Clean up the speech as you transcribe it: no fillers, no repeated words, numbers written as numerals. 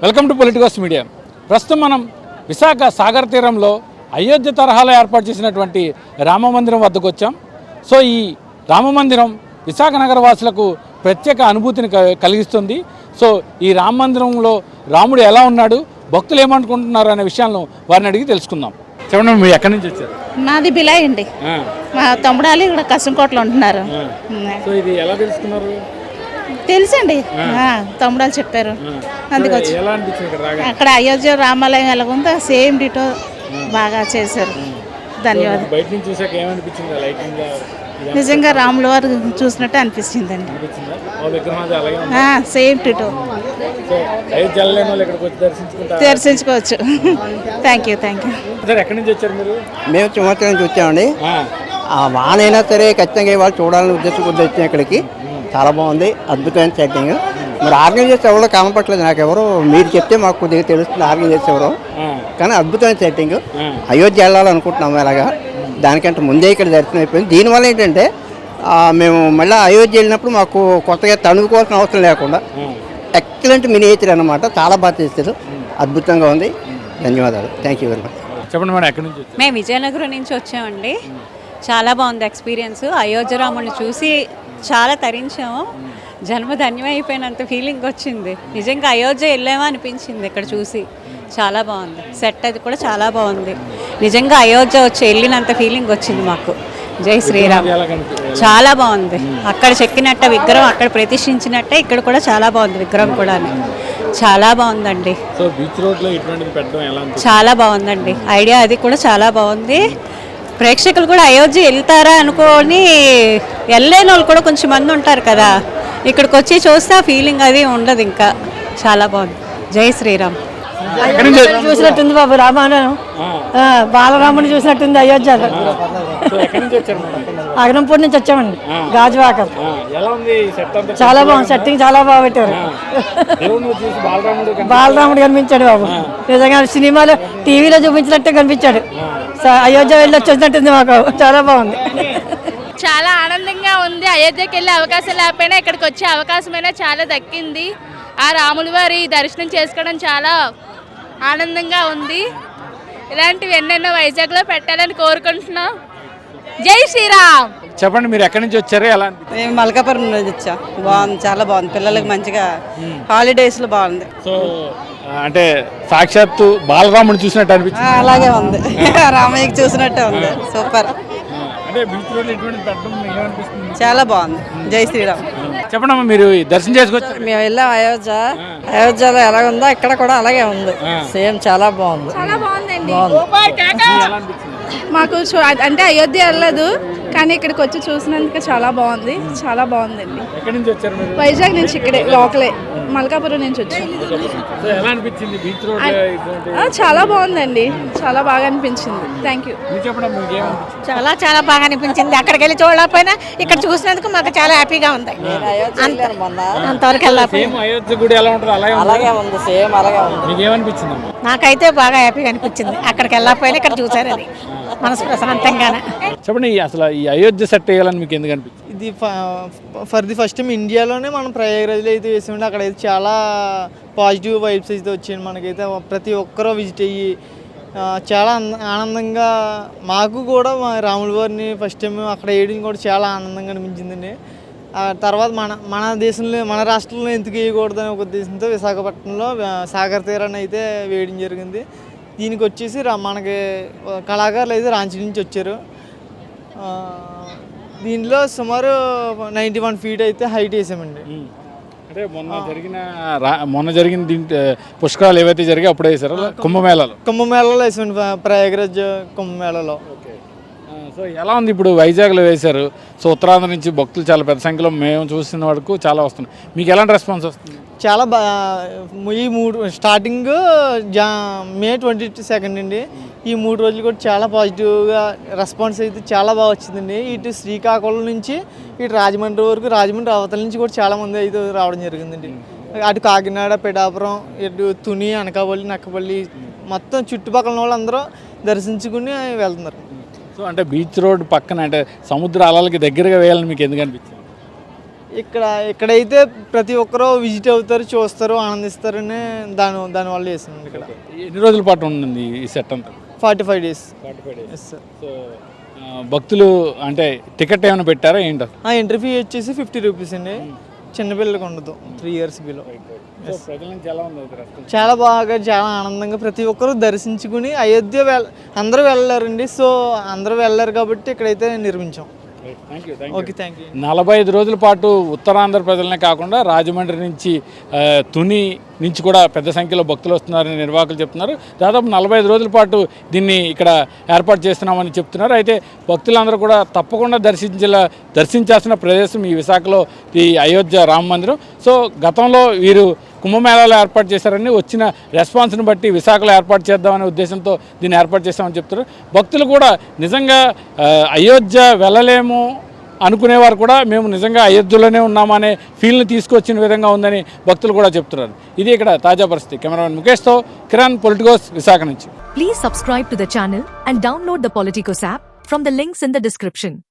Welcome to Politicos media. ప్రస్తుతం మనం విశాఖ సాగర్ తీరంలో అయోధ్య తరహాలో ఏర్పాటు చేసినటువంటి రామమందిరం వద్దకు వచ్చాం. సో ఈ రామమందిరం విశాఖ నగర వాసులకు ప్రత్యేక అనుభూతిని కలిగిస్తుంది. సో ఈ రామమందిరంలో రాముడు ఎలా ఉన్నాడు, భక్తులు ఏమనుకుంటున్నారు అనే విషయాలను వారిని అడిగి తెలుసుకుందాం. చెప్పండి, మీరు ఎక్కడి నుంచి వచ్చారు? మాది బిలాయ్ అండి. మా తమ్ముడాలు ఇక్కడ కసంకోటలో ఉంటున్నారు. సో ఇది ఎలా తెలుసుకున్నారు? తెలుసండి, తమ్ముడాలు చెప్పారు. అందుకొచ్చి అక్కడ అయోధ్య రామాలయం ఎలాగుందో సేమ్ డిటో బాగా చేశారు. ధన్యవాదాలు. బయట నుంచి చూసాక ఏమనిపించింది? లైటింగ్ నిజంగా రాముల వారు చూసినట్టు అనిపించిందండి. సేమ్ డిటో దర్శించుకోవచ్చు. Thank you. ఎక్కడి నుంచి వచ్చారు మీరు? మేము సింహాచలం నుంచి వచ్చామండి. వానైనా సరే ఖచ్చితంగా ఇవాళ చూడాలని ఉద్దేశం వచ్చాం ఇక్కడికి. చాలా బాగుంది, అద్భుతమైన సెట్టింగ్. మరి ఆర్గనైజ్ చేస్తే ఎవరో కనపట్లేదు నాకు. ఎవరో మీరు చెప్తే మాకు కొద్దిగా తెలుస్తుంది ఆర్గనైజ్ చేస్తే ఎవరో. కానీ అద్భుతమైన సెట్టింగ్. అయోధ్య వెళ్ళాలనుకుంటున్నాము. అలాగా దానికంటే ముందే ఇక్కడ దర్శనం అయిపోయింది. దీనివల్ల ఏంటంటే మేము మళ్ళీ అయోధ్య వెళ్ళినప్పుడు మాకు కొత్తగా తణుకోవాల్సిన అవసరం లేకుండా ఎక్సలెంట్ మినియేచర్ అనమాట. చాలా బాగా చేస్తారు, అద్భుతంగా ఉంది. ధన్యవాదాలు. Thank you very much. చెప్పండి మేడం, ఎక్కడి నుంచి? మేము విజయనగరం నుంచి వచ్చామండి. చాలా బాగుంది ఎక్స్పీరియన్స్. అయోధ్య రాముడిని చూసి చాలా తరించాము. జన్మ ధన్యమైపోయినంత ఫీలింగ్ వచ్చింది. నిజంగా అయోధ్య వెళ్ళామా అనిపించింది ఇక్కడ చూసి. చాలా బాగుంది సెట్, అది కూడా చాలా బాగుంది. నిజంగా అయోధ్య వచ్చి వెళ్ళినంత ఫీలింగ్ వచ్చింది మాకు. జై శ్రీరామ్. చాలా బాగుంది. అక్కడ చెక్కినట్ట విగ్రహం అక్కడ ప్రతిష్ఠించినట్టే ఇక్కడ కూడా చాలా బాగుంది విగ్రహం కూడా. చాలా బాగుందండి. చాలా బాగుందండి ఐడియా, అది కూడా చాలా బాగుంది. ప్రేక్షకులు కూడా అయోధ్య వెళ్తారా అనుకోని వెళ్ళలేని వాళ్ళు కూడా కొంచెం మంది ఉంటారు కదా, ఇక్కడికి వచ్చి చూస్తే ఆ ఫీలింగ్ అది ఉండదు. ఇంకా చాలా బాగుంది. జై శ్రీరామ్. చూసినట్టుంది బాబు రామాయణం. బాలరాముని చూసినట్టుంది అయోధ్యలో. అగ్నంపూర్ నుంచి వచ్చామండి, గాజువాక. చాలా బాగుంది సెట్టింగ్, చాలా బాగా పెట్టారు. బాలరాముడు కనిపించాడు బాబు. నిజంగా సినిమాలో టీవీలో చూపించినట్టే కనిపించాడు. అయోధ్య వెళ్ళి వచ్చేసినట్టుంది మాకు. చాలా బాగుంది, చాలా ఆనందంగా ఉంది. అయోధ్యకి వెళ్ళే అవకాశం లేకపోయినా ఇక్కడికి వచ్చే అవకాశమైనా చాలా దక్కింది. ఆ రాముల వారి దర్శనం చేసుకోవడం చాలా ఆనందంగా ఉంది. ఇలాంటివి ఎన్నెన్నో వైజాగ్లో పెట్టాలని కోరుకుంటున్నాం. జై శ్రీరామ్. చెప్పండి, మీరు ఎక్కడి నుంచి వచ్చారు? ఎలా? మేము మల్కాపురం నుంచి వచ్చాం. బాగుంది, చాలా బాగుంది. పిల్లలకి మంచిగా హాలిడేస్లో బాగుంది. సో అంటే సాక్షాత్తు బాలరాముడు చూసినట్టు అనిపించింది. అలాగే ఉంది, రామయ్యకి చూసినట్టే ఉంది. సూపర్, చాలా బాగుంది. జై శ్రీరామ్. చెప్పండి, మీరు దర్శనం చేసుకొచ్చారు? మేము వెళ్ళాం అయోధ్య. అయోధ్యలో ఎలా ఉందో ఇక్కడ కూడా అలాగే ఉంది, సేమ్. చాలా బాగుంది. మాకు అంటే అయోధ్య వెళ్ళలేదు కానీ ఇక్కడికి వచ్చి చూసినందుకు చాలా బాగుంది. చాలా బాగుందండి. వైజాగ్ నుంచి, ఇక్కడే లోకలే, మల్కాపురం నుంచి వచ్చాం. చాలా బాగుందండి, చాలా బాగా అనిపించింది. Thank you. చాలా చాలా బాగా అనిపించింది. అక్కడికి వెళ్ళి చూడలేకపోయినా ఇక్కడ చూసినందుకు మాకు చాలా హ్యాపీగా ఉంది. అంతవరకు నాకైతే బాగా హ్యాపీగా అనిపించింది. అక్కడికి వెళ్ళకపోయినా ఇక్కడ చూసారని మనసు ప్రశాంతంగానే. చెప్పండి, అసలు ఈ అయోధ్య సెట్ వేయాలని మీకు ఎందుకు అనిపించింది? ఇది ఫర్ ది ఫస్ట్ టైం ఇండియాలోనే మనం ప్రయాగరాజ్లో అయితే వేసామండి. అక్కడైతే చాలా పాజిటివ్ వైబ్స్ అయితే వచ్చాయండి. మనకైతే ప్రతి ఒక్కరూ విజిట్ అయ్యి చాలా ఆనందంగా, మాకు కూడా మా రాముల వారిని ఫస్ట్ టైం అక్కడ వేయడం కూడా చాలా ఆనందంగా అనిపించిందండి. తర్వాత మన దేశంలో, మన రాష్ట్రంలో ఎందుకు వేయకూడదని ఒక ఉద్దేశంతో విశాఖపట్నంలో సాగర్ తీరాన్ని అయితే వేయడం జరిగింది. దీనికి వచ్చేసి మనకి కళాకారులు అయితే రాంచీ నుంచి వచ్చారు. దీనిలో సుమారు 91 ఫీట్ అయితే హైట్ వేసామండి. అంటే మొన్న జరిగిన పుష్కరాలు ఏవైతే జరిగాయి అప్పుడు వేసారు కుంభమేళాలో వేసామండి, ప్రయాగరాజ్ కుంభమేళాలో. సో ఎలా ఉంది ఇప్పుడు వైజాగ్లో వేశారు? సో ఉత్తరాంధ్ర నుంచి భక్తులు చాలా పెద్ద సంఖ్యలో మేము చూసిన వరకు చాలా వస్తున్నాయి. మీకు ఎలాంటి రెస్పాన్స్ వస్తుంది? చాలా ఈ స్టార్టింగ్ మే 22 అండి. ఈ 3 రోజులు కూడా చాలా పాజిటివ్గా రెస్పాన్స్ అయితే చాలా బాగా వచ్చిందండి. ఇటు శ్రీకాకుళం నుంచి ఇటు రాజమండ్రి వరకు, రాజమండ్రి అవతల నుంచి కూడా చాలామంది అయితే రావడం జరిగిందండి. అటు కాకినాడ, పిఠాపురం, ఇటు తుని, అనకాపల్లి, నక్కపల్లి మొత్తం చుట్టుపక్కల వాళ్ళందరూ దర్శించుకుని వెళ్తున్నారు. సో అంటే బీచ్ రోడ్ పక్కన, అంటే సముద్ర అలలకి దగ్గరగా వేయాలని మీకు ఎందుకు అనిపించింది? ఇక్కడైతే ప్రతి ఒక్కరూ విజిట్ అవుతారు, చూస్తారు, ఆనందిస్తారని దానివల్ల చేసింది. ఇక్కడ ఎన్ని రోజుల పాటు ఉంటుంది ఈ సెట్ అంతా? 45 days. 45 days. Yes sir. So భక్తులు అంటే టికెట్ ఏమైనా పెట్టారా ఏంటో? ఎంట్రీ ఫీ వచ్చేసి 50 రూపీస్ అండి. చిన్నపిల్లలకు ఉండదు, 3 years బిలో. ప్రజల నుంచి ఎలా ఉంది రస్తం? చాలా బాగా, చాలా ఆనందంగా ప్రతి ఒక్కరూ దర్శించుకుని అయోధ్య అందరూ వెళ్ళారండి. సో అందరూ వెళ్ళారు కాబట్టి ఇక్కడైతే నిర్మించాం. Okay, thank you. 45 రోజుల పాటు ఉత్తరాంధ్ర ప్రజలనే కాకుండా రాజమండ్రి నుంచి తుని నుంచి కూడా పెద్ద సంఖ్యలో భక్తులు వస్తున్నారని నిర్వాహకులు చెప్తున్నారు. దాదాపు 45 రోజుల పాటు దీన్ని ఇక్కడ ఏర్పాటు చేస్తున్నామని చెప్తున్నారు. అయితే భక్తులందరూ కూడా తప్పకుండా దర్శించాల్సిన ప్రదేశం ఈ విశాఖలో ఈ అయోధ్య రామ మందిరం. సో గతంలో వీరు కుంభమేళాలో ఏర్పాటు చేశారని వచ్చిన రెస్పాన్స్ని బట్టి విశాఖలో ఏర్పాటు చేద్దామనే ఉద్దేశంతో దీన్ని ఏర్పాటు చేస్తామని చెప్తున్నారు. భక్తులు కూడా నిజంగా అయోధ్య వెళ్ళలేము అనుకునేవారు కూడా మేము నిజంగా అయోధ్యలోనే ఉన్నామనే ఫీల్ని తీసుకొచ్చిన విధంగా ఉందని భక్తులు కూడా చెప్తున్నారు. ఇది ఇక్కడ తాజా పరిస్థితి. కెమెరామెన్ ముఖేష్తో కిరణ్, పొలిటికోస్, విశాఖ నుంచి. Please subscribe to the channel and download the Politicos app from the links in the description.